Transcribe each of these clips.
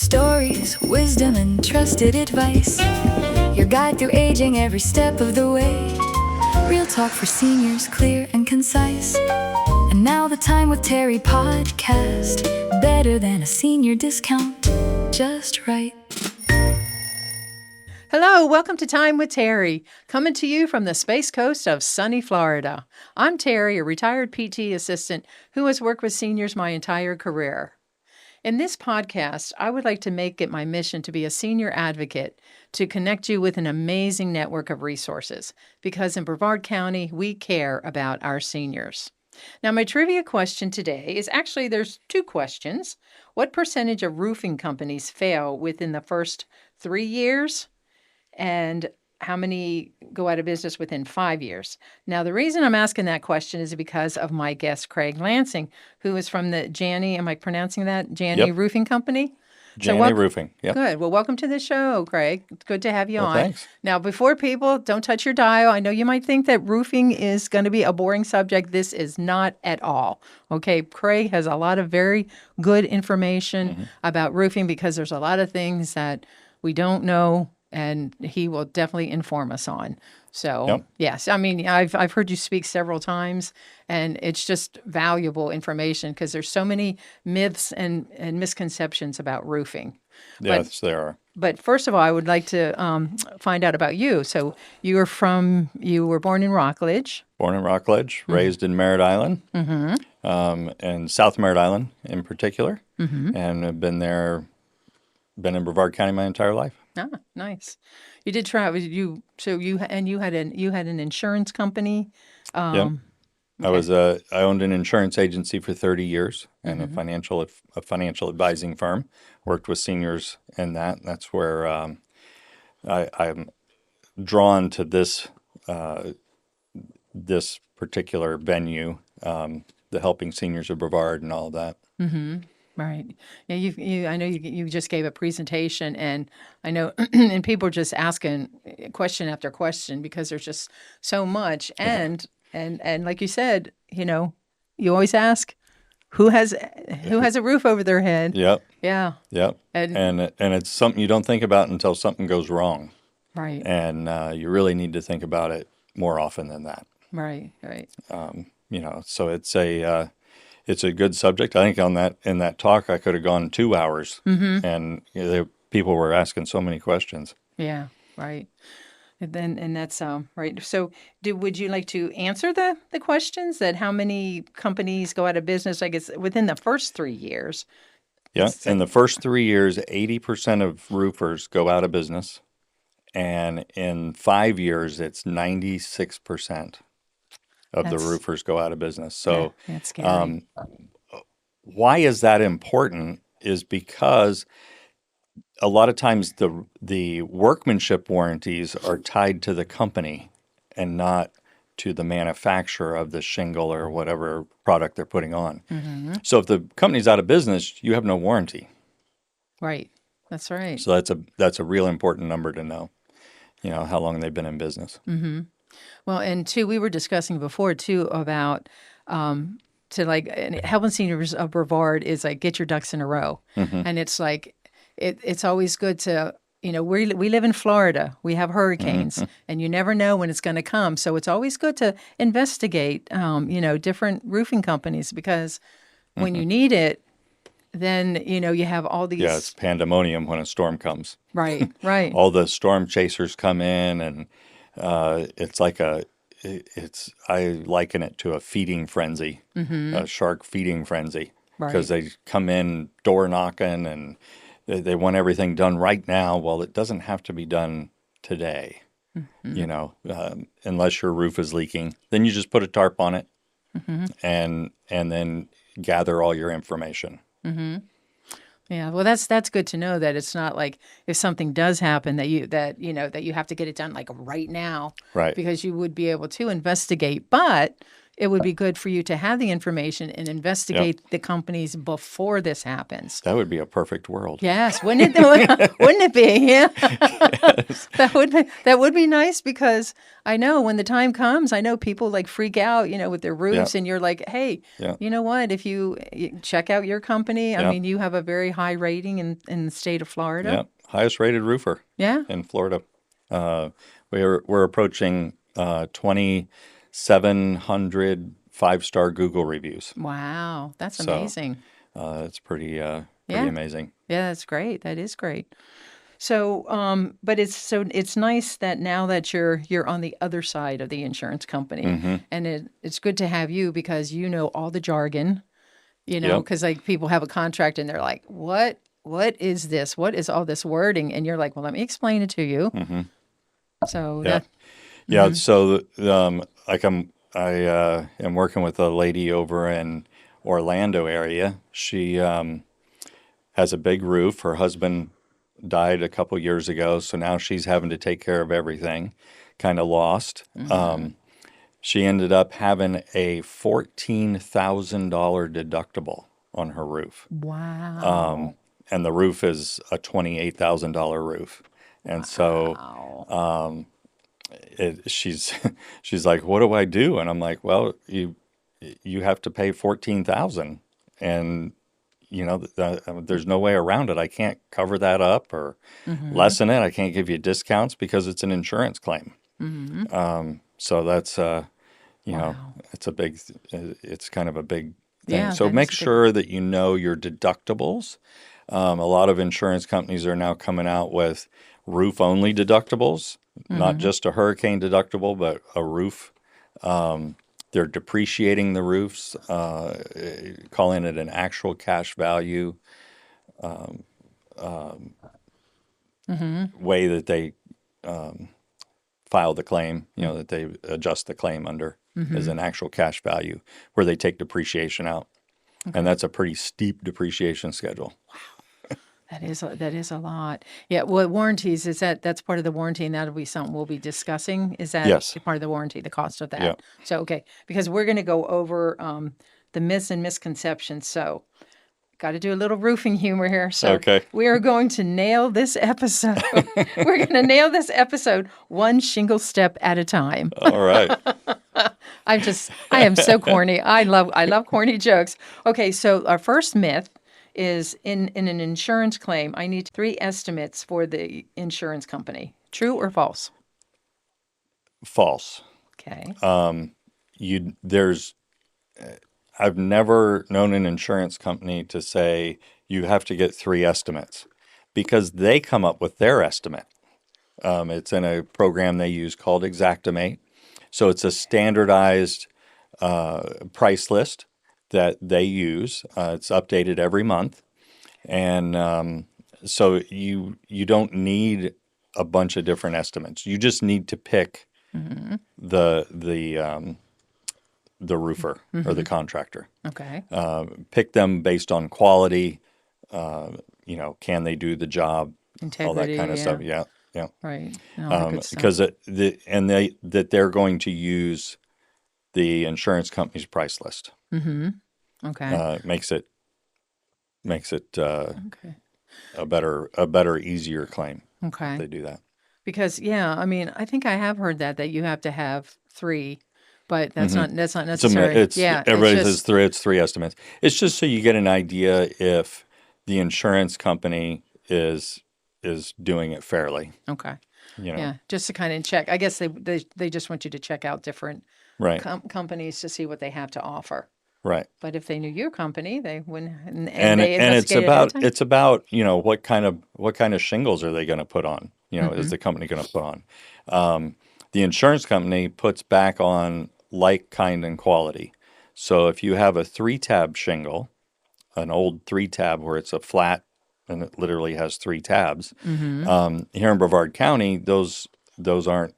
Stories, wisdom, and trusted advice. Your guide through aging every step of the way. Real talk for seniors, clear and concise. And now the Time with Terry podcast. Better than a senior discount, just right. Hello, welcome to Time with Terry, coming to you from the Space Coast of sunny Florida. I'm Terry, a retired PT assistant who has worked with seniors my entire career. In this podcast, I would like to make it my mission to be a senior advocate to connect you with an amazing network of resources, because in Brevard County, we care about our seniors. Now, my trivia question today is actually, there's two questions. What percentage of roofing companies fail within the first 3 years? And how many go out of business within 5 years? Now, the reason I'm asking that question is because of my guest, Craig Lansing, who is from the Janney, am I pronouncing that? Janney Yep. Roofing Company? Janney Roofing. Yep. Good. Well, welcome to the show, Craig. It's good to have you Well, on. thanks. Now, before people, don't touch your dial. I know you might think that roofing is going to be a boring subject. This is not at all. Okay. Craig has a lot of very good information about roofing, because there's a lot of things that we don't know, and he will definitely inform us on. So, Yep. yes, I mean, I've heard you speak several times, and it's just valuable information because there's so many myths and misconceptions about roofing. Yes, there are. But first of all, I would like to find out about you. So you were born in Rockledge. Born in Rockledge, raised in Merritt Island, and South Merritt Island in particular, and have been in Brevard County my entire life. Ah, nice. You did travel. You had an insurance company. Yep. I owned an insurance agency for 30 years and a financial advising firm. Worked with seniors in that. That's where I'm drawn to this particular venue, the helping seniors of Brevard and all of that. Right. Yeah. I know you just gave a presentation, and I know, and people are just asking question after question because there's just so much. And like you said, you always ask, who has a roof over their head? Yep. Yeah. Yep. And it's something you don't think about until something goes wrong. Right. And you really need to think about it more often than that. Right. So it's a good subject. I think in that talk I could have gone 2 hours, and people were asking so many questions. Yeah. Right. And that's right. So, would you like to answer the questions that how many companies go out of business? I guess within the first 3 years. Yeah, in the first 3 years, 80% of roofers go out of business, and in 5 years, it's 96% of the roofers go out of business. So, yeah, that's scary. Why is that important? Is because a lot of times the workmanship warranties are tied to the company and not to the manufacturer of the shingle or whatever product they're putting on. So if the company's out of business, you have no warranty. Right. That's right. So that's a real important number to know. How long they've been in business. Well, and two, we were discussing before too about helping seniors of Brevard is like get your ducks in a row, and it's like it's always good to we live in Florida, we have hurricanes, and you never know when it's going to come, so it's always good to investigate different roofing companies, because when you need it, then you have all these. Yeah, it's pandemonium when a storm comes. Right. All the storm chasers come in, and it's like I liken it to a feeding frenzy, a shark feeding frenzy, because they come in door knocking and they want everything done right now. Well, it doesn't have to be done today, unless your roof is leaking. Then you just put a tarp on it, and then gather all your information. Yeah, well, that's good to know that it's not like if something does happen that you have to get it done like right now, Right. Because you would be able to investigate, but it would be good for you to have the information and Yep. investigate the companies before this happens. That would be a perfect world. Yes, wouldn't it? Wouldn't it be? Yeah, Yes. that would be nice because I know when the time comes, I know people like freak out, with their roofs, Yep. and you're like, hey, Yep. you know what? If you check out your company, I Yep. mean, you have a very high rating in the state of Florida. Yep. Highest rated roofer Yeah. in Florida. We're approaching 2,700 five-star Google reviews. Wow, that's So amazing. it's pretty Yeah. amazing. Yeah, that's great. That is great. So, but it's nice that now that you're on the other side of the insurance company, Mm-hmm. and it's good to have you because you know all the jargon, Yep. because like people have a contract and they're like, what is this? What is all this wording? And you're like, well, let me explain it to you. Mm-hmm. So Yeah. that, Yeah. So like I am working with a lady over in Orlando area. She has a big roof. Her husband died a couple years ago, so now she's having to take care of everything. Kind of lost. She ended up having a $14,000 deductible on her roof, wow. and the roof is a $28,000 roof. And so Wow. she's she's like, "What do I do?" And I'm like, "Well, you have to pay 14,000, and there's no way around it. I can't cover that up or lessen it. I can't give you discounts because it's an insurance claim." So that's Wow. it's kind of a big thing. Yeah, So that make is a big. sure that you know your deductibles. A lot of insurance companies are now coming out with roof-only deductibles, not just a hurricane deductible, but a roof. They're depreciating the roofs, calling it an actual cash value way that they file the claim, that they adjust the claim under as an actual cash value, where they take depreciation out. And that's a pretty steep depreciation schedule. That is a lot. Yeah. Well, warranties that's part of the warranty, and that'll be something we'll be discussing. Is that Yes. part of the warranty, the cost of that? Yeah. So okay, because we're going to go over the myths and misconceptions. So got to do a little roofing humor here. So Okay. we are going to nail this episode. We're going to nail this episode one shingle step at a time. All right. I am so corny. I love corny jokes. Okay, so our first myth is in an insurance claim, I need 3 estimates for the insurance company. True or false? False. Okay. I've never known an insurance company to say you have to get 3 estimates because they come up with their estimate. It's in a program they use called Xactimate. So it's a standardized price list that they use. It's updated every month. And so you don't need a bunch of different estimates. You just need to pick the roofer or the contractor. Okay. Pick them based on quality. Can they do the job? All that Integrity. kind of Yeah. stuff. Yeah, yeah. Right. And all that good stuff. Because they're going to use the insurance company's price list. Okay. Makes it Okay. a better, easier claim. Okay. If they do that. Because I mean, I think I have heard that you have to have 3, but that's not necessary. Everybody says 3. It's 3 estimates. It's just so you get an idea if the insurance company is doing it fairly. Okay. You know, Yeah, just to kind of check. I guess they just want you to check out different right, companies to see what they have to offer. right. But if they knew your company, they wouldn't. And And they it's investigated ahead of time. about what kind of shingles are they going to put on? Is the company going to put on? The insurance company puts back on like, kind, and quality. So if you have a 3-tab shingle, an old 3-tab where it's a flat and it literally has 3 tabs, here in Brevard County, those aren't.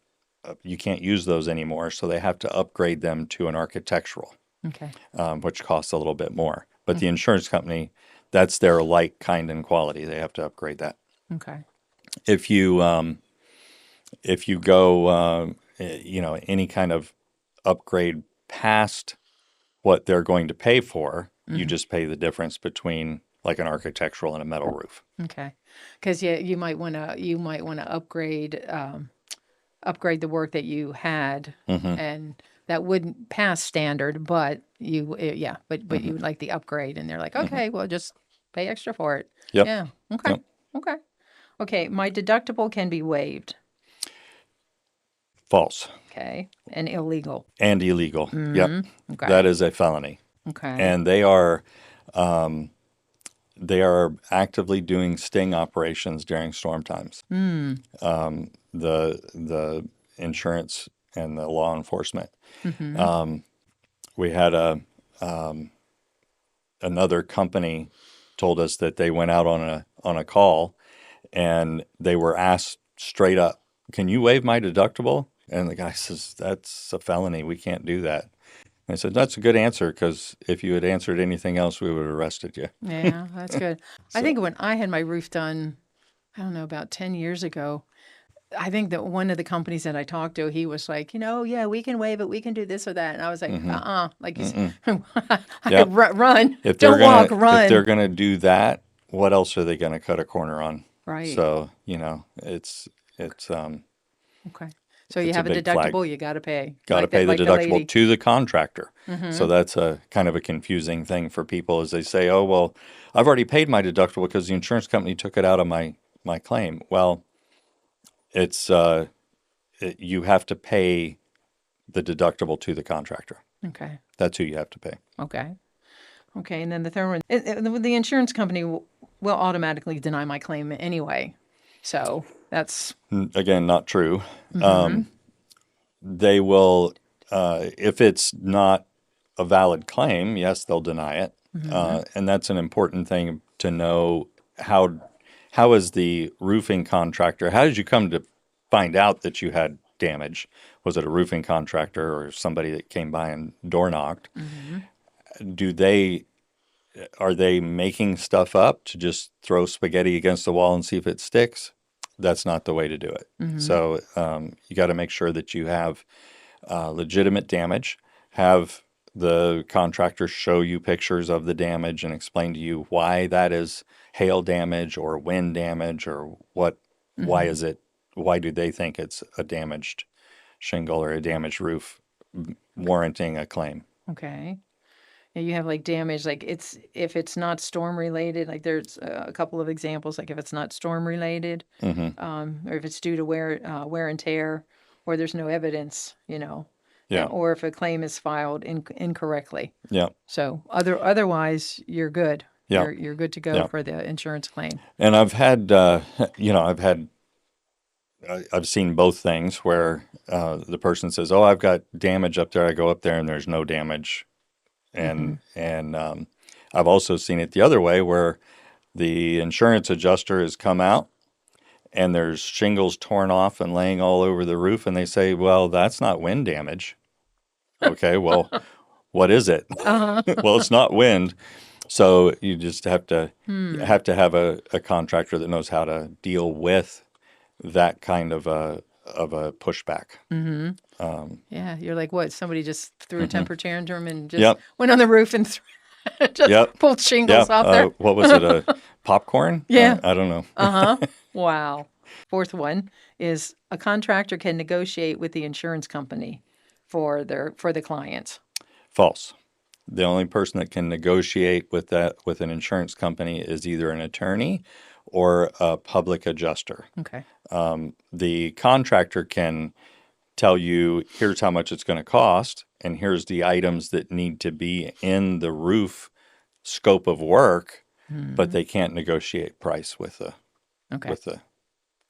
You can't use those anymore, so they have to upgrade them to an architectural. Okay. Which costs a little bit more. But the insurance company, that's their like, kind, and quality. They have to upgrade that. Okay. If you go, any kind of upgrade past what they're going to pay for, you just pay the difference between like an architectural and a metal roof. Okay. Because you might want to upgrade the work that you had, and that wouldn't pass standard, but but you would like the upgrade, and they're like, okay, well, just pay extra for it. Yep. Yeah. Okay. Yep. Okay. Okay. My deductible can be waived. False Okay. And illegal. and illegal. Yep. Okay. That is a felony. Okay. And they are actively doing sting operations during storm times. The insurance and the law enforcement. We had another company told us that they went out on a call, and they were asked straight up, "Can you waive my deductible?" And the guy says, "That's a felony. We can't do that." And I said, "That's a good answer, because if you had answered anything else, we would have arrested you." Yeah, that's good. I think when I had my roof done, I don't know, about 10 years ago, I think that one of the companies that I talked to, he was like, yeah, we can waive it. We can do this or that. And I was like, like you said, Yep. run. If they're Don't walk, if run. they're gonna do that, what else are they gonna cut a corner on? Right. So it's Okay. So you it's a have a big deductible, flag. you got to pay. got to Like pay the deductible lady. to the contractor. So that's a kind of a confusing thing for people, as they say, "Oh, well, I've already paid my deductible because the insurance company took it out of my claim." Well, it's you have to pay the deductible to the contractor. Okay. That's who you have to pay. Okay. Okay. And then the third one, the insurance company will automatically deny my claim anyway. So that's Again, not true. They will, if it's not a valid claim, yes, they'll deny it. And that's an important thing to know. How is the roofing contractor, how did you come to find out that you had damage? Was it a roofing contractor or somebody that came by and door knocked? Are they making stuff up to just throw spaghetti against the wall and see if it sticks? That's not the way to do it. So you got to make sure that you have legitimate damage, have the contractor show you pictures of the damage and explain to you why that is hail damage or wind damage, or why do they think it's a damaged shingle or a damaged roof warranting a claim. okay. And you have like damage, like if it's not storm related, like there's a couple of examples, like if it's not storm related, or if it's due to wear and tear, or there's no evidence, Yeah. or if a claim is filed incorrectly. Yeah. So otherwise, you're good. Yeah. You're good to go Yeah. for the insurance claim. And I've had, I've seen both things where the person says, "Oh, I've got damage up there." I go up there and there's no damage. And I've also seen it the other way, where the insurance adjuster has come out and there's shingles torn off and laying all over the roof, and they say, "Well, that's not wind damage." Okay, well, what is it? Well, it's not wind. So you just have to have a contractor that knows how to deal with that kind of a pushback. Yeah, you're like, what? Somebody just threw a temper tantrum and just Yep. went on the roof and just Yep. pulled shingles Yeah. off there. What was it? A popcorn? Yeah. I don't know. Wow. Fourth one is a contractor can negotiate with the insurance company for the client. False. The only person that can negotiate with an insurance company is either an attorney or a public adjuster. Okay. The contractor can tell you, here's how much it's going to cost, and here's the items that need to be in the roof scope of work, but they can't negotiate price with the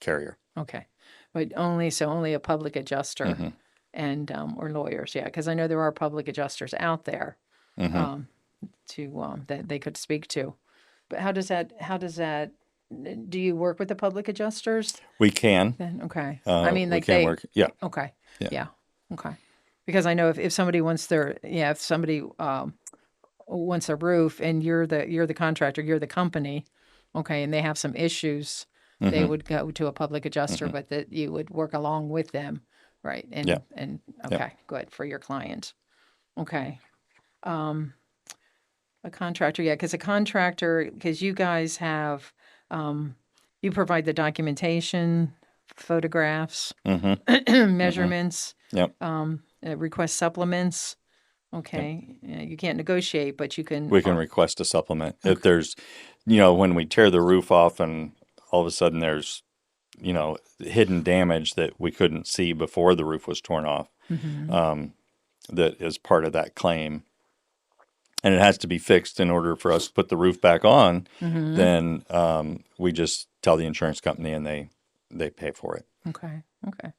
carrier. Okay. But only a public adjuster and or lawyers, yeah, because I know there are public adjusters out there that they could speak to. But how does that do you work with the public adjusters We can. then? Okay. I mean, we like can work. Yeah. Okay. Yeah. Yeah. Okay. Because I know if somebody wants if somebody wants a roof and you're the contractor, you're the company, okay, and they have some issues, they would go to a public adjuster, but that you would work along with them, right? And Yeah. and okay, good for your client. Okay. A contractor, yeah, because you guys have, you provide the documentation, photographs, measurements, Yep. request supplements. Okay. Yeah, you can't negotiate, but you can. We can request a supplement. If Okay. there's, when we tear the roof off and all of a sudden there's, hidden damage that we couldn't see before the roof was torn off, that is part of that claim. And it has to be fixed in order for us to put the roof back on, then we just tell the insurance company and they pay for it. Okay. Okay.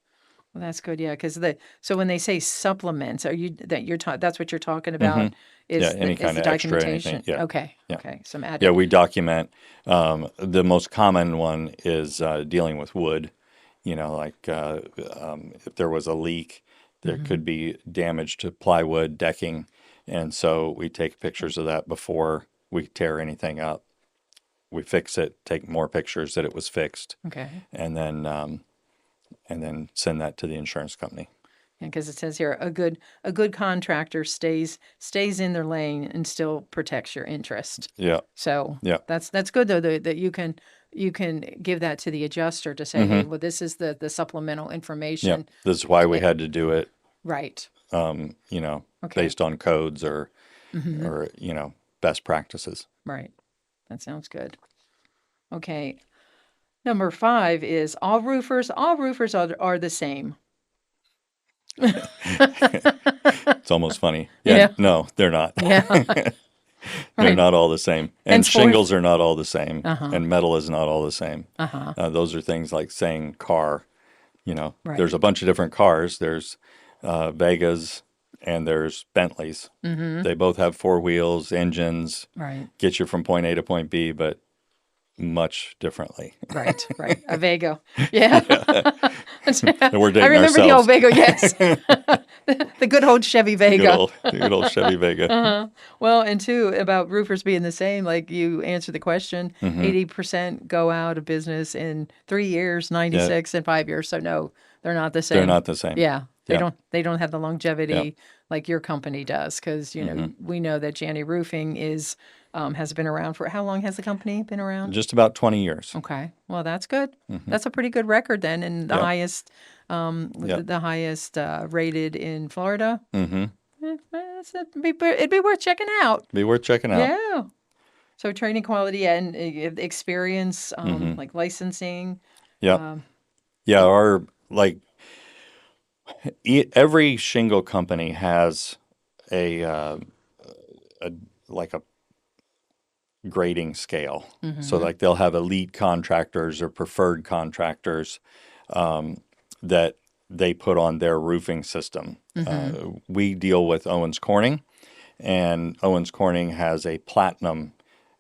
Well, that's good. Yeah, because so when they say supplements, that's what you're talking about Yeah, any kind the of extra anything. documentation. Yeah. Okay. Yeah. Okay. Some added. Yeah, we document. The most common one is dealing with wood. Like if there was a leak, there could be damage to plywood, decking. And so we take pictures of that before we tear anything up. We fix it, take more pictures that it was fixed, Okay. and then send that to the insurance company. Because it says here a good contractor stays in their lane and still protects your interest. Yeah. So Yeah. that's good though that you can give that to the adjuster to say, hey, well, this is the supplemental Yeah. information. This is why we had to do it, Right. Okay. Based on codes or best practices. Right. That sounds good. Okay. Number 5 is all roofers are the same. It's almost funny. Yeah. Yeah. No, they're not. Yeah. They're Right. not all the same. And Henceforth- shingles are not all the same. And metal is not all the same. Those are things like saying car. Right. There's a bunch of different cars. There's Vegas and there's Bentleys. They both have 4 wheels, engines, Right. get you from point A to point B, but much differently. Right. Right. A Vago. Yeah. We're dating I remember the ourselves. old Vago, yes. The good old Chevy Vago. Good old Chevy Vega. Well, and too, about roofers being the same, like you answered the question, 80% go out of business in 3 years, 96 in 5 years. So no, they're not the same. They're not the same. Yeah. Yeah. They don't have the longevity like your company does because, we know that Janney Roofing has been around for how long has the company been around? Just about 20 years. Okay. Well, that's good. That's a pretty good record then, and the highest, the highest rated in Florida. It'd be worth checking out. Be worth checking out. Yeah. So training quality and experience, like licensing. Yeah. Yeah. Every shingle company has a grading scale. So like they'll have elite contractors or preferred contractors that they put on their roofing system. We deal with Owens Corning, and Owens Corning has a platinum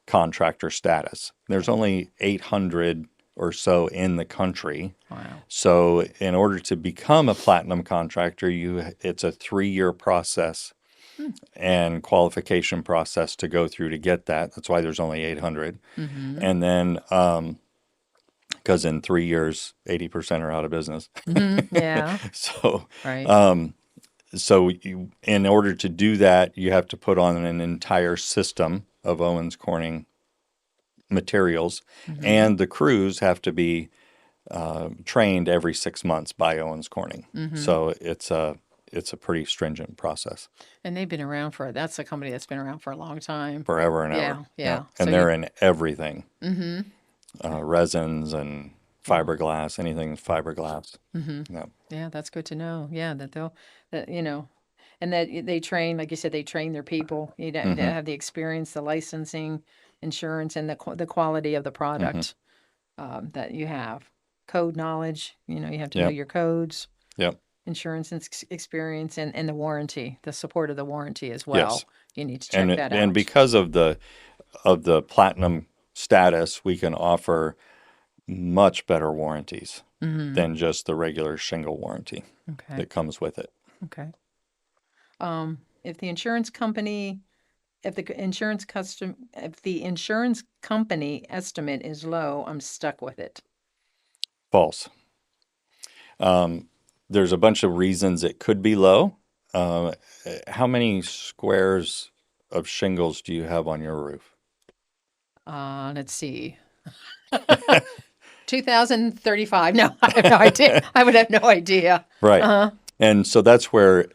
contractor status. There's only 800 or so in the country. Wow. So in order to become a platinum contractor, it's a 3-year process and qualification process to go through to get that. That's why there's only 800. And then because in 3 years, 80% are out of business. Yeah. So, Right. in order to do that, you have to put on an entire system of Owens Corning materials, and the crews have to be trained every 6 months by Owens Corning. So it's a pretty stringent process. And they've been around that's a company that's been around for a long time. Forever and Yeah, ever. yeah. And So they're in everything. Resins and fiberglass, anything fiberglass. Yeah. Yeah, that's good to know. Yeah, and that they train, like you said, they train their people. They have the experience, the licensing, insurance, and the quality of the product that you have. Code knowledge, you have to know your codes. Yep. Insurance and experience, and the warranty, the support of the warranty as well. Yes. You need to check that out. And because of the platinum status, we can offer much better warranties than just the regular shingle warranty that comes with it. Okay. If the insurance company estimate is low, I'm stuck with it. False. There's a bunch of reasons it could be low. Uh, how many squares of shingles do you have on your roof? Let's see. 2035. No, I have no idea. I would have no idea. Right. Uh-huh. And so that's where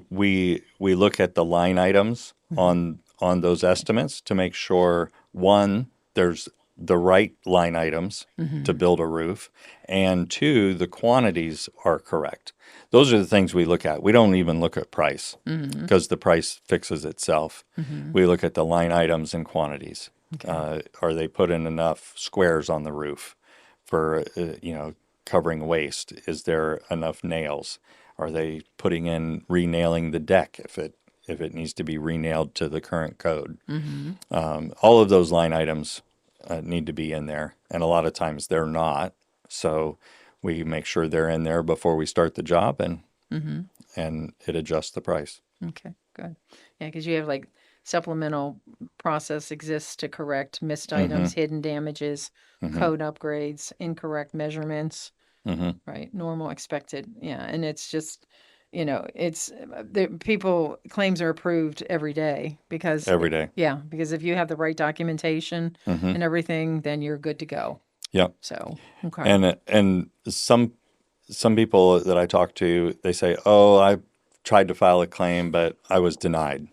we look at the line items on those estimates to make sure, one, there's the right line items to build a roof, and two, the quantities are correct. Those are the things we look at. We don't even look at price because the price fixes itself. We look at the line items and quantities. Are they putting enough squares on the roof for covering waste? Is there enough nails? Are they putting in renailing the deck if it needs to be renailed to the current code? All of those line items need to be in there, and a lot of times they're not. So we make sure they're in there before we start the job, and it adjusts the price. Okay, good. Yeah, because you have like supplemental process exists to correct missed items, hidden damages, code upgrades, incorrect measurements, right? Normal, expected. Yeah, and it's just, it's the people claims are approved every day because Every day. yeah, because if you have the right documentation and everything, then you're good to go. Yep. So okay. And some people that I talk to, they say, "Oh, I tried to file a claim, but I was denied."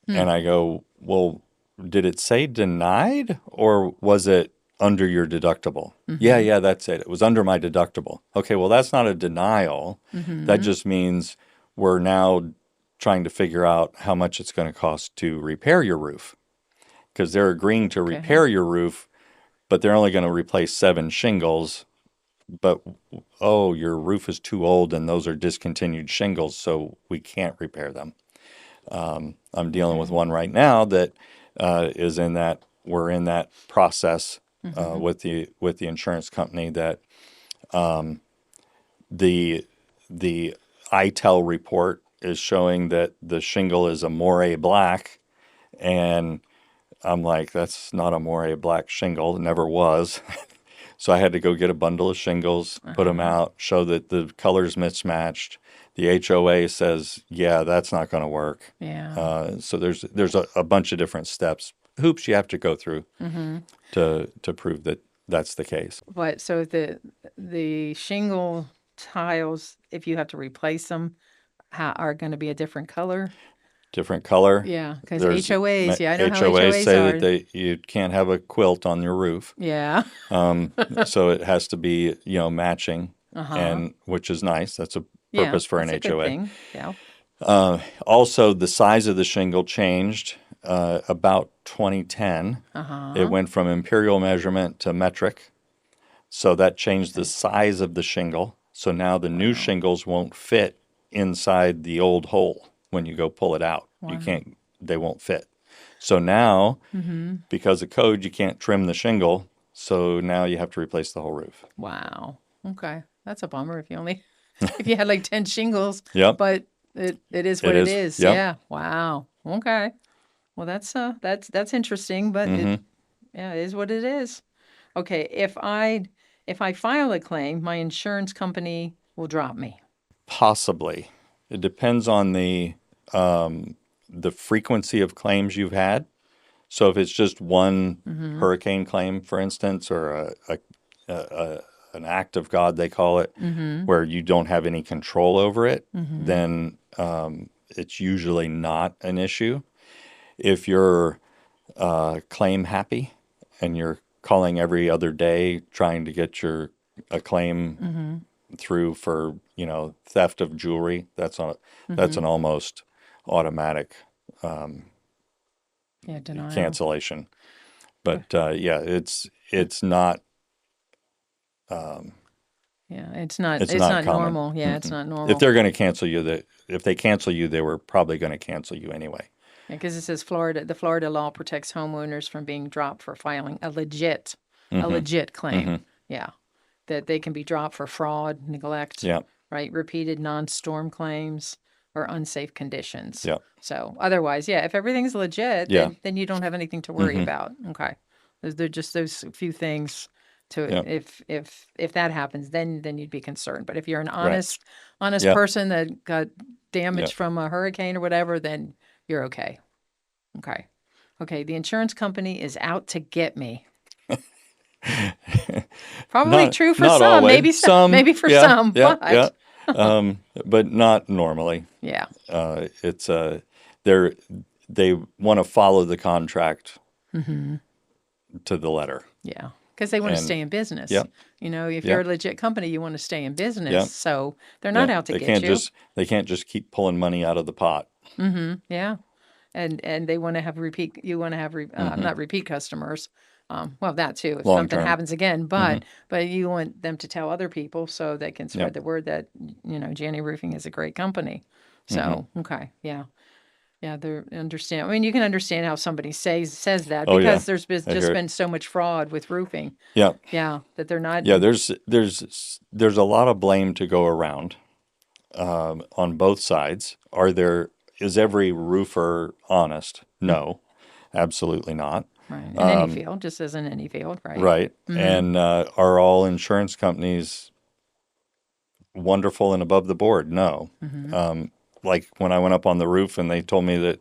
And I go, "Well, did it say denied or was it under your deductible?" Yeah, that's it. It was under my deductible. Okay, well, that's not a denial. That just means we're now trying to figure out how much it's going to cost to repair your roof because they're agreeing to repair your roof, but they're only going to replace 7 shingles. But, oh, your roof is too old and those are discontinued shingles, so we can't repair them. I'm dealing with one right now that is in that we're in that process with the insurance company that the ITEL report is showing that the shingle is a moire black, and I'm like, that's not a moire black shingle. It never was. So I had to go get a bundle of shingles, put them out, show that the colors mismatched. The HOA says, yeah, that's not going to work. Yeah. So there's a bunch of different steps, hoops you have to go through to prove that that's the case. But so the shingle tiles, if you have to replace them, are going to be a different color. Different color. Yeah, because There's HOAs. Yeah, I know how HOAs HOAs say are. that you can't have a quilt on your roof. Yeah. So it has to be, matching, and which is nice. That's a Yeah, purpose for an that's a good HOA. thing. Yeah. Also, the size of the shingle changed about 2010. It went from imperial measurement to metric. So that changed the size of the shingle. So now the new shingles won't fit inside the old hole when you go pull it out. You can't, they won't fit. So now, because of code, you can't trim the shingle. So now you have to replace the whole roof. Wow. Okay, that's a bummer. If you had like 10 shingles. Yep. But it is what it is. Yep. Yeah. Wow. Okay. Well, that's interesting, but it is what it is. Okay. If I file a claim, my insurance company will drop me. Possibly. It depends on the frequency of claims you've had. So if it's just one hurricane claim, for instance, or an act of God, they call it, where you don't have any control over it, then it's usually not an issue. If you're claim happy and you're calling every other day trying to get a claim through for theft of jewelry, that's an almost automatic Denial. cancellation. But it's not. It's not common. normal. Yeah, it's not normal. If they're going to cancel you, if they cancel you, they were probably going to cancel you anyway. Yeah, because it says the Florida law protects homeowners from being dropped for filing a legit claim. Yeah, that they can be dropped for fraud, neglect, right, repeated non-storm claims or unsafe conditions. Yeah. So otherwise, if everything's legit, then you don't have anything to worry about. Okay, they're just those few things. If that happens, then you'd be concerned. But if you're an honest person that got damage Yeah. from a hurricane or whatever, then you're okay. Okay. Okay. The insurance company is out to get me. Probably Not true for not some, always. Some, maybe for yeah, some, yeah, yeah. but But not normally. yeah. It's they're they want to follow the contract to the letter. Yeah. Because they want to And stay in business. yep, If you're yep, a legit company, you want to stay in business. yep, So they're not yep. out to They get can't you. just keep pulling money out of the pot. Yeah. And they want to have repeat, you want to have, not repeat customers. Well, that too, if Long something term. happens again, but you want them to tell other people so they can spread Yep. the word that, Janney Roofing is a great company. So, okay. Yeah. Yeah, they understand. I mean, you can understand how somebody says that Oh yeah, because there's I just hear it. been so much fraud with roofing. Yeah, Yeah, that they're not. yeah. There's a lot of blame to go around on both sides. Is every roofer honest? No, absolutely not. Right. In any field, just as in any field, right? Right. And are all insurance companies wonderful and above the board? No. Like when I went up on the roof and they told me that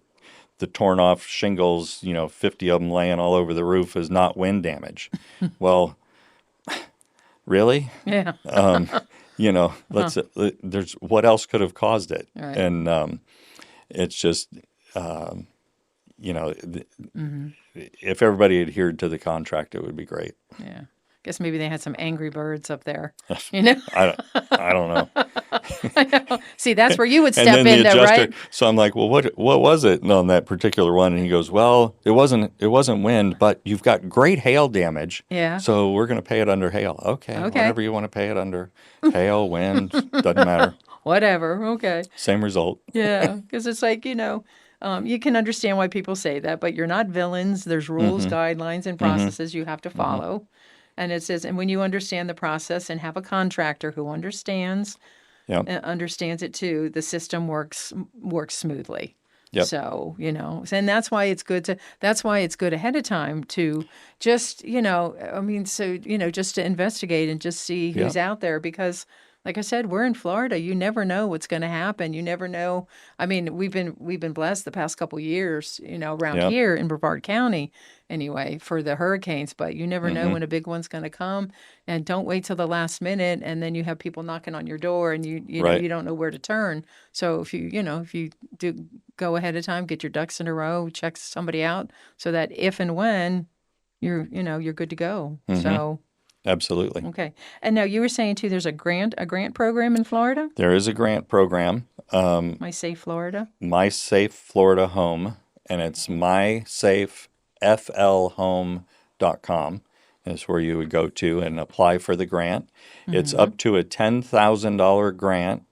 the torn off shingles, 50 of them laying all over the roof is not wind damage. Well, really? Yeah. There's what else could have caused it? Right. And it's just, you know, th- if everybody adhered to the contract, it would be great. Yeah. Guess maybe they had some angry birds up there. I don't know. See, that's where you would And step then in, the though, adjuster, right? so I'm like, well, what was it on that particular one? And he goes, well, it wasn't wind, but you've got great hail damage. Yeah. So we're going to pay it under hail. Okay, Okay. whatever you want to pay it under. Hail, wind, doesn't matter. Whatever. Okay. Same result. Yeah. Because it's like, you can understand why people say that, but you're not villains. There's rules, guidelines, and processes you have to follow. And it says, and when you understand the process and have a contractor who understands Yep. understands it too, the system works smoothly. Yep. So, and that's why it's good ahead of time to just, just to investigate and just see who's out there because like I said, we're in Florida. You never know what's going to happen. You never know. I mean, we've been blessed the past couple years, around Yep. here in Brevard County anyway for the hurricanes, but you never know when a big one's going to come and don't wait till the last minute and then you have people knocking on your door and you Right. you don't know where to turn. So if you do go ahead of time, get your ducks in a row, check somebody out so that if and when you're good to go. So Absolutely. okay. And now you were saying too, there's a grant program in Florida? There is a grant program, My Safe Florida? My Safe Florida Home, and it's mysafeflhome.com is where you would go to and apply for the grant. It's up to a $10,000 grant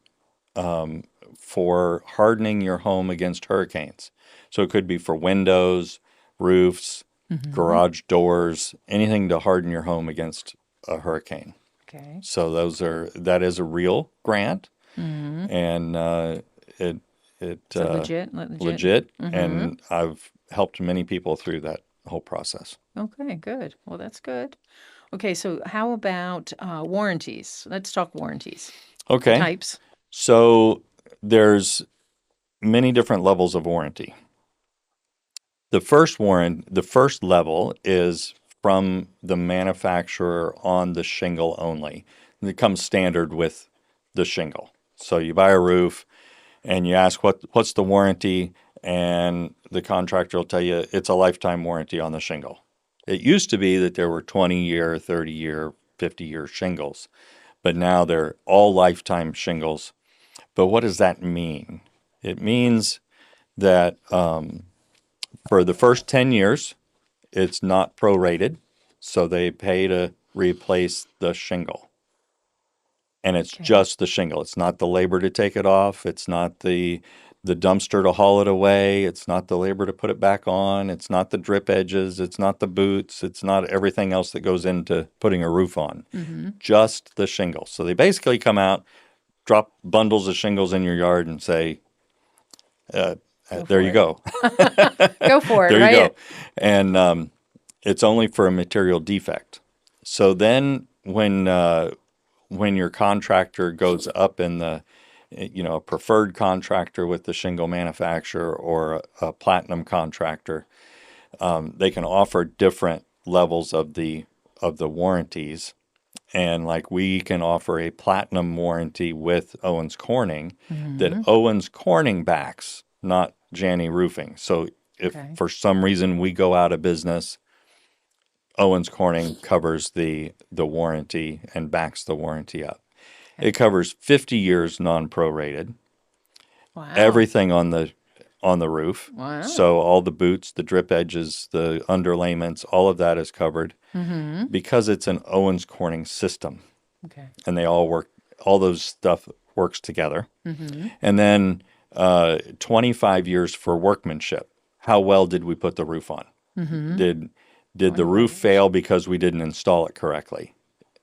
for hardening your home against hurricanes. So it could be for windows, roofs, garage doors, anything to harden your home against a hurricane. Okay. So that is a real grant, and it's So legit. and I've helped many people through that whole process. Okay, good. Well, that's good. Okay, so how about warranties? Let's talk warranties. Okay, Types. so there's many different levels of warranty. The first level is from the manufacturer on the shingle only. And it comes standard with the shingle. So you buy a roof and you ask what's the warranty, and the contractor will tell you it's a lifetime warranty on the shingle. It used to be that there were 20-year, 30-year, 50-year shingles, but now they're all lifetime shingles. But what does that mean? It means that for the first 10 years, it's not prorated, so they pay to replace the shingle. And it's just the shingle. It's not the labor to take it off. It's not the dumpster to haul it away. It's not the labor to put it back on. It's not the drip edges. It's not the boots. It's not everything else that goes into putting a roof on. Just the shingle. So they basically come out, drop bundles of shingles in your yard and say, there you go. Go for it, There right? you go. And it's only for a material defect. So then when your contractor goes up in the a preferred contractor with the shingle manufacturer or a platinum contractor. They can offer different levels of the warranties. And like we can offer a platinum warranty with Owens Corning that Owens Corning backs, not Janney Roofing. So if Okay. for some reason we go out of business, Owens Corning covers the warranty and backs the warranty up. It covers 50 years non-prorated, Wow. everything on the roof. Wow. So all the boots, the drip edges, the underlayments, all of that is covered because it's an Owens Corning system, Okay. and they all work. All those stuff works together, and then 25 years for workmanship. How well did we put the roof on? Did the roof fail because we didn't install it correctly?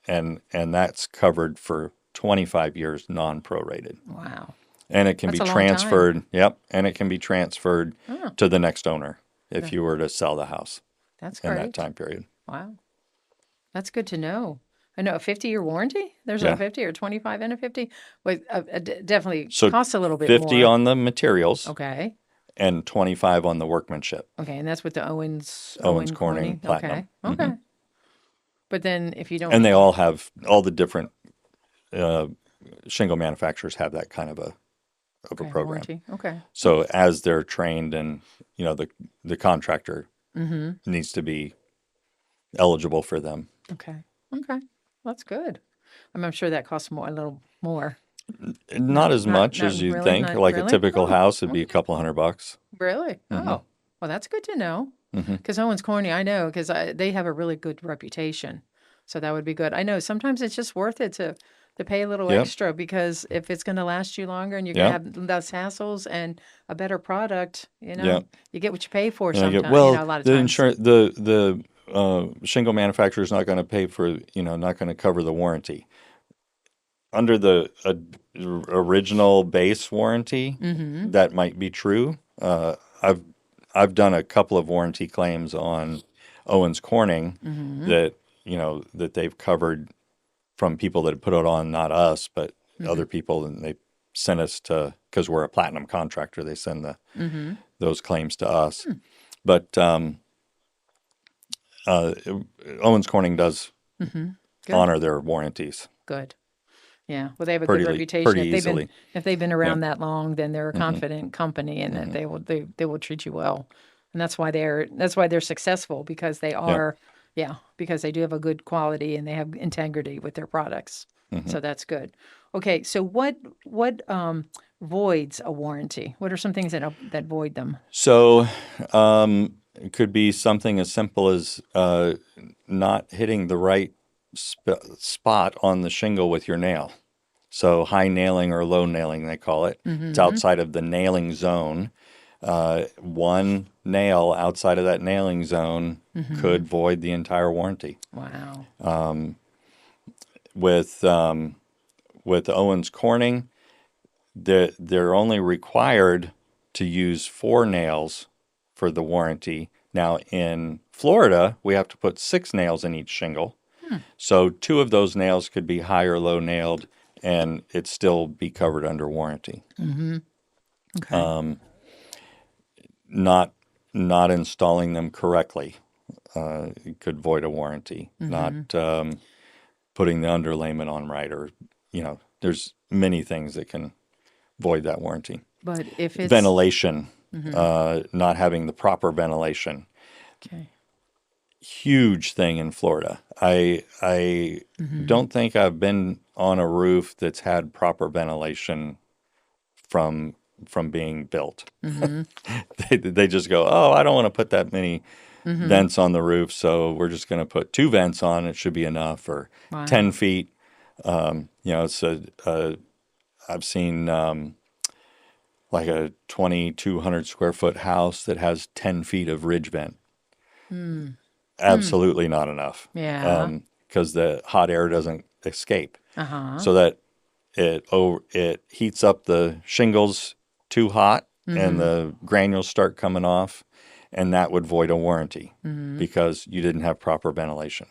And that's covered for 25 years non-prorated. Wow. And it can That's be a long time. transferred. Yep. And it can be transferred Oh. to the next owner if you were to sell the house That's in great. that time period. Wow. That's good to know. I know a 50-year warranty? There's Yeah. a 50 or 25 and a 50? Well, definitely So costs a little bit 50 more. on the materials Okay. and 25 on the workmanship. Okay. And that's with the Owens Corning Platinum. Okay. Okay. But then if you don't. And they all have, all the different shingle manufacturers have that kind of a Okay, program. warranty. Okay. So as they're trained and, the contractor needs to be eligible for them. Okay. Okay. That's good. I'm sure that costs more, a little more. Not as much not as you'd really, think. not Like really? a typical Oh, house would be a couple $100. Really? Mm-hmm. Oh, well, that's good to know. Because Owens Corning, I know, because they have a really good reputation. So that would be good. I know sometimes it's just worth it to pay a little Yep. extra because if it's going to last you longer and you're going Yep. to have less hassles and a better product, Yep. you get what you pay for And I sometimes. get, well, a lot of the times. insurance, the shingle manufacturer is not going to pay for, not going to cover the warranty. Under the original base warranty, that might be true. I've done a couple of warranty claims on Owens Corning that that they've covered from people that put it on, not us, but other people, and they sent us to, because we're a platinum contractor, they send those claims to us. But Owens Corning does honor their warranties. Good. Yeah. Well, they have a Pretty good le- reputation. pretty easily. If they've been around that long, then they're a confident company, and that they will treat you well. And that's why they're successful, because they are, because they do have a good quality and they have integrity with their products. So that's good. Okay. So what voids a warranty? What are some things that void them? So it could be something as simple as not hitting the right spot on the shingle with your nail. So high nailing or low nailing, they call it. It's outside of the nailing zone. One nail outside of that nailing zone could void the entire warranty. Wow. With Owens Corning, they're only required to use 4 nails for the warranty. Now in Florida, we have to put 6 nails in each shingle. So 2 of those nails could be high or low nailed, and it'd still be covered under warranty. Okay. Not installing them correctly could void a warranty. Not putting the underlayment on right, or there's many things that can void that warranty. But if it's Ventilation, not having the proper ventilation. okay. Huge thing in Florida. I don't think I've been on a roof that's had proper ventilation from being built. They just go, oh, I don't want to put that many vents on the roof, so we're just going to put 2 vents on. It should be enough, or Wow. 10 feet. It's I've seen like a 2,200 square foot house that has 10 feet of ridge vent. Absolutely not enough. Yeah. Because the hot air doesn't escape. Uh-huh. So that it heats up the shingles too hot, and the granules start coming off, and that would void a warranty because you didn't have proper ventilation.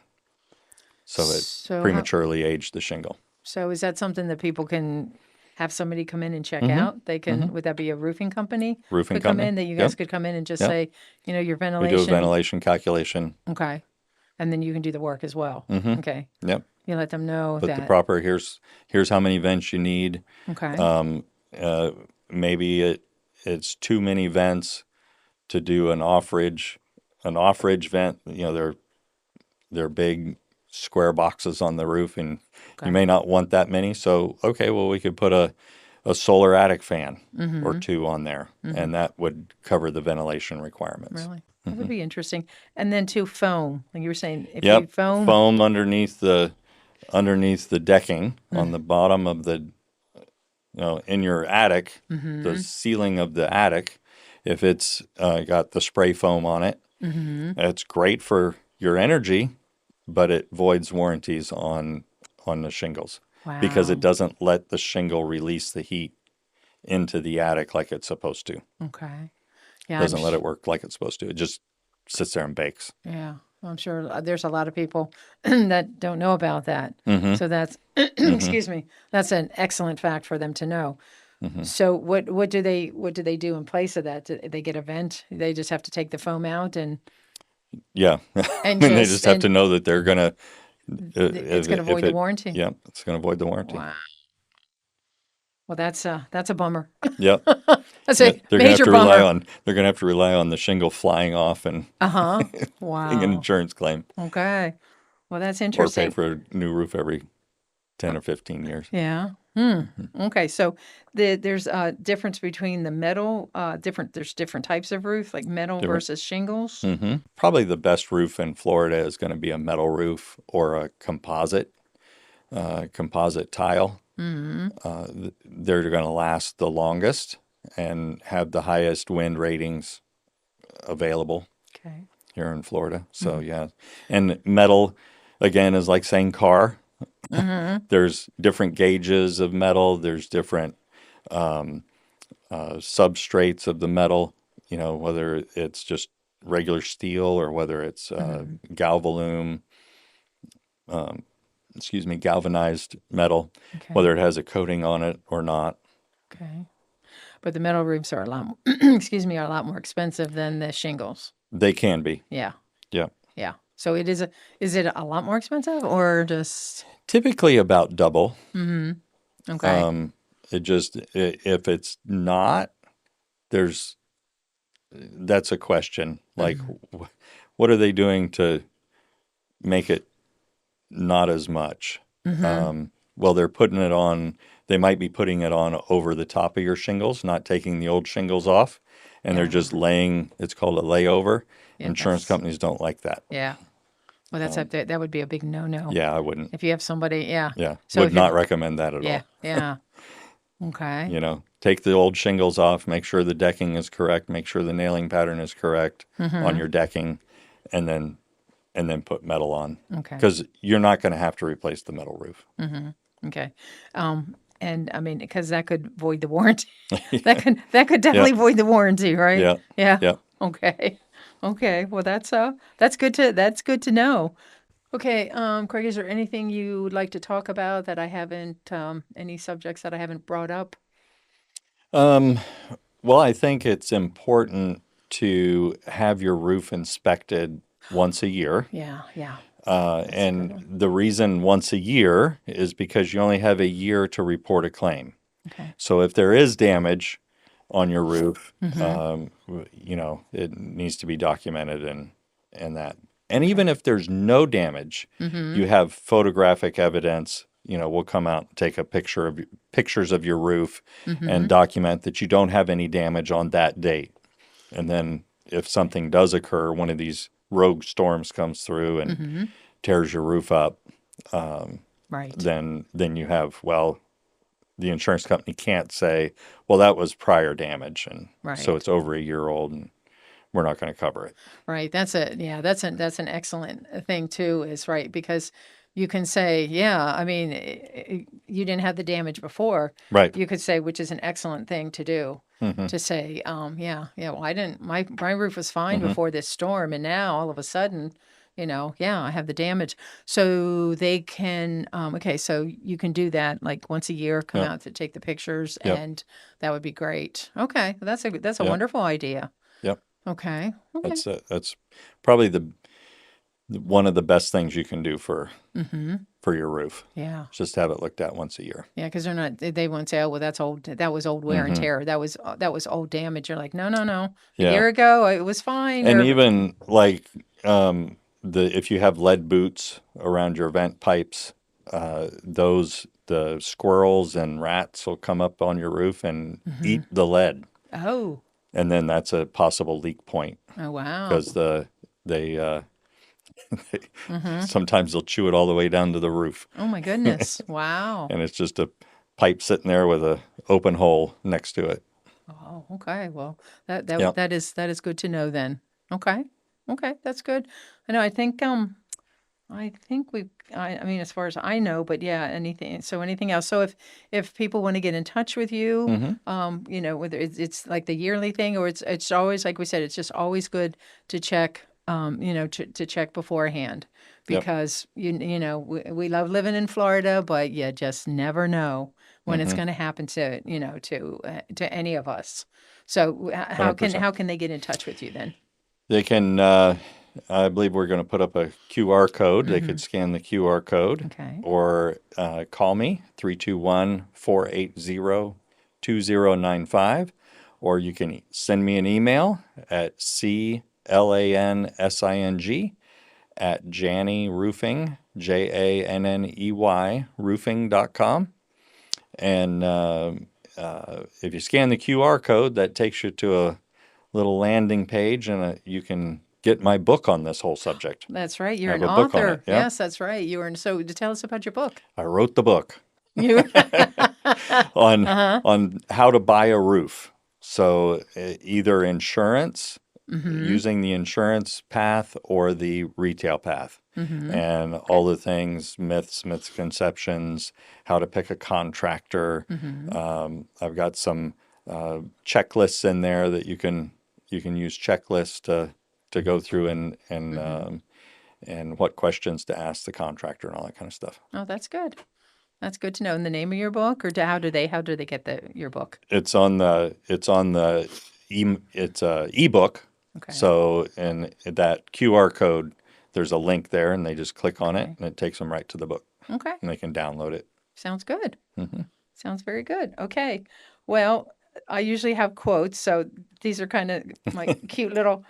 So it So prematurely aged the shingle. So is that something that people can have somebody come in and check out? They can, would that be a roofing company? Roofing Could come company. in that you Yep. guys could come in and just Yep. say, your We do a ventilation. ventilation calculation. Okay. And then you can do the work as well. Okay. Yep. You let them know But the that. proper here's how many vents you need. Okay. Maybe it's too many vents to do an off-ridge vent. They're big square boxes on the roof, and you may not want that many. So okay, well we could put a solar attic fan or two on there, and that would cover the ventilation requirements. Really? That would be interesting. And then to foam, like you were saying, if Yep, you foam. foam underneath the decking on the bottom of the in your attic, the ceiling of the attic. If it's got the spray foam on it, it's great for your energy, but it voids warranties on the shingles because it Wow. doesn't let the shingle release the heat into the attic like it's supposed to. Okay. Yeah. Doesn't let it work like it's supposed to. It just sits there and bakes. Yeah. I'm sure there's a lot of people that don't know about that. So that's, excuse me, that's an excellent fact for them to know. So what do they do in place of that? Do they get a vent? They just have to take the foam out and Yeah, and they just have to know that they're gonna. it's going to void the warranty. Yeah, it's gonna void the warranty. Wow. Well, that's a bummer. Yep. That's a They're gonna have major to bummer. rely on the shingle flying off and getting an Wow. insurance claim, Okay. Well, that's or pay interesting. for a new roof every 10 or 15 years. Yeah. Okay. So there's a difference between the metal. There's different types of roof, like metal versus shingles. Probably the best roof in Florida is going to be a metal roof or a composite tile. They're going to last the longest and have the highest wind ratings available Okay. here in Florida. So yeah, and metal again is like saying car. There's different gauges of metal. There's different substrates of the metal. Whether it's just regular steel or whether it's galvalume. Galvanized metal, Okay. whether it has a coating on it or not. Okay. But the metal roofs are a lot, are a lot more expensive than the shingles. They can be. Yeah. Yeah. Yeah. So is it a lot more expensive or just Typically about double. okay? If it's not, that's a question. Like, what are they doing to make it not as much? Well, they might be putting it on over the top of your shingles, not taking the old shingles off, and they're just it's called a layover. Yeah, Insurance companies don't like that. Yeah. Well, that would be a big no-no. Yeah, I wouldn't. If you have somebody, yeah. Yeah, So would if you're- not recommend that at Yeah. all. Yeah. Okay. Take the old shingles off, make sure the decking is correct, make sure the nailing pattern is correct on your decking, and then put metal on. Okay. Because you're not going to have to replace the metal roof. Okay. And I mean, because that could void the warranty. That could definitely void the warranty, right? Yeah. Yeah. Yeah. Okay. Okay. Well, that's good to know. Okay, Craig, is there anything you would like to talk about that I haven't, any subjects that I haven't brought up? Well, I think it's important to have your roof inspected once a year. Yeah. Yeah. And the reason once a year is because you only have a year to report a claim. Okay. So if there is damage on your roof, it needs to be documented and that. And even if there's no damage, you have photographic evidence. We'll come out and take pictures of your roof and document that you don't have any damage on that date. And then if something does occur, one of these rogue storms comes through and tears your roof up, Right. then you have, the insurance company can't say, well, that was prior damage, and so it's over a year old, and we're not going to cover it. Right. That's an excellent thing too, is right, because you can say, yeah, I mean, you didn't have the damage before. Right. You could say, which is an excellent thing to do, to say, well, I didn't, my roof was fine before this storm, and now all of a sudden, yeah, I have the damage. So they can, okay, so you can do that like once a year, come Yep. out to take the pictures, Yep. and that would be great. Okay, that's a Yep. wonderful idea. Yep. Okay. Okay. That's probably one of the best things you can do for your roof. Yeah. Just have it looked at once a year. Yeah, because they won't say, "Oh, well, that's old. That was old wear and tear. That was old damage." You're like, "No, no, no. A Yeah. year ago, it was fine." And Or even like if you have lead boots around your vent pipes, the squirrels and rats will come up on your roof and eat the lead, oh, and then that's a possible leak point oh, wow. because sometimes they'll chew it all the way down to the roof, Oh my goodness. Wow. and it's just a pipe sitting there with a open hole next to it. Oh, okay. Well, Yep. that is good to know then. Okay. Okay, that's good. I know. I think I mean, as far as I know, but yeah, anything else. So if people want to get in touch with you, whether it's like the yearly thing or it's always, like we said, it's just always good to check, to check beforehand Yep. because we love living in Florida, but you just never know when it's going to happen to to any of us. So how 100%. can they get in touch with you then? They can, I believe we're going to put up a QR code. They could scan the QR code Okay. or call me, 321-480-2095. Or you can send me an email at clansing@Janney Roofing, Janney roofing.com. And if you scan the QR code, that takes you to a little landing page, and you can get my book on this whole subject. That's right. You're I an have a book on author. it, yeah. Yes, that's right. You are. So to tell us about your book. I wrote the book You. on how to buy a roof. So either insurance, using the insurance path or the retail path, and all the things, myths, misconceptions, how to pick a contractor. I've got some checklists in there that you can use checklists to go through and what questions to ask the contractor and all that kind of stuff. Oh, that's good. That's good to know. And the name of your book, or how do they get your book? It's on the ebook. Okay. So in that QR code, there's a link there, and they just click on it, and it takes them right to the book, Okay. and they can download it. Sounds good. Sounds very good. Okay. Well, I usually have quotes, so these are kind of my cute little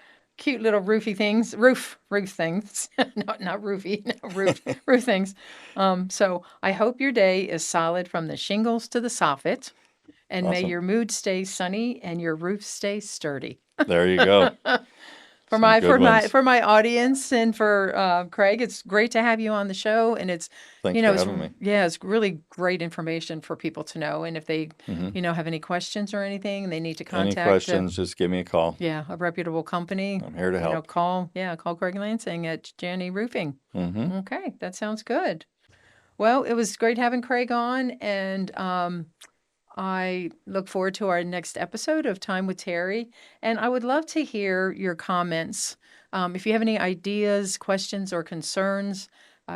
roofy things, roof things, not roofy, no, roof things. So I hope your day is solid from the shingles to the soffit, and may Awesome. your mood stay sunny and your roof stay sturdy. There you go. For Some my good ones. for my audience and for Craig, it's great to have you on the show, and it's Thanks for it's having me. yeah, it's really great information for people to know. And if they have any questions or anything, they need to Any contact questions, just give me a call. a reputable company. I'm here to help. Call Craig Lansing at Janney Roofing. Mm-hmm. Okay, that sounds good. Well, it was great having Craig on, and I look forward to our next episode of Time with Terry. And I would love to hear your comments. If you have any ideas, questions, or concerns,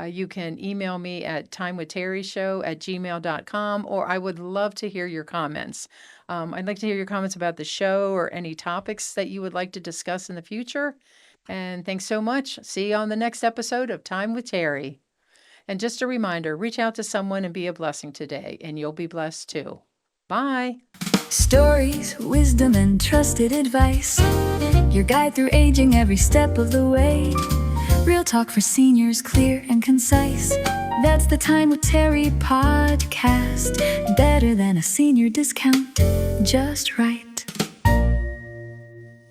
you can email me at timewithterryshow@gmail.com, or I would love to hear your comments. I'd like to hear your comments about the show or any topics that you would like to discuss in the future. And thanks so much. See you on the next episode of Time with Terry. And just a reminder, reach out to someone and be a blessing today, and you'll be blessed too. Bye. Stories, wisdom, and trusted advice. Your guide through aging every step of the way. Real talk for seniors, clear and concise. That's the Time with Terry podcast. Better than a senior discount, just right.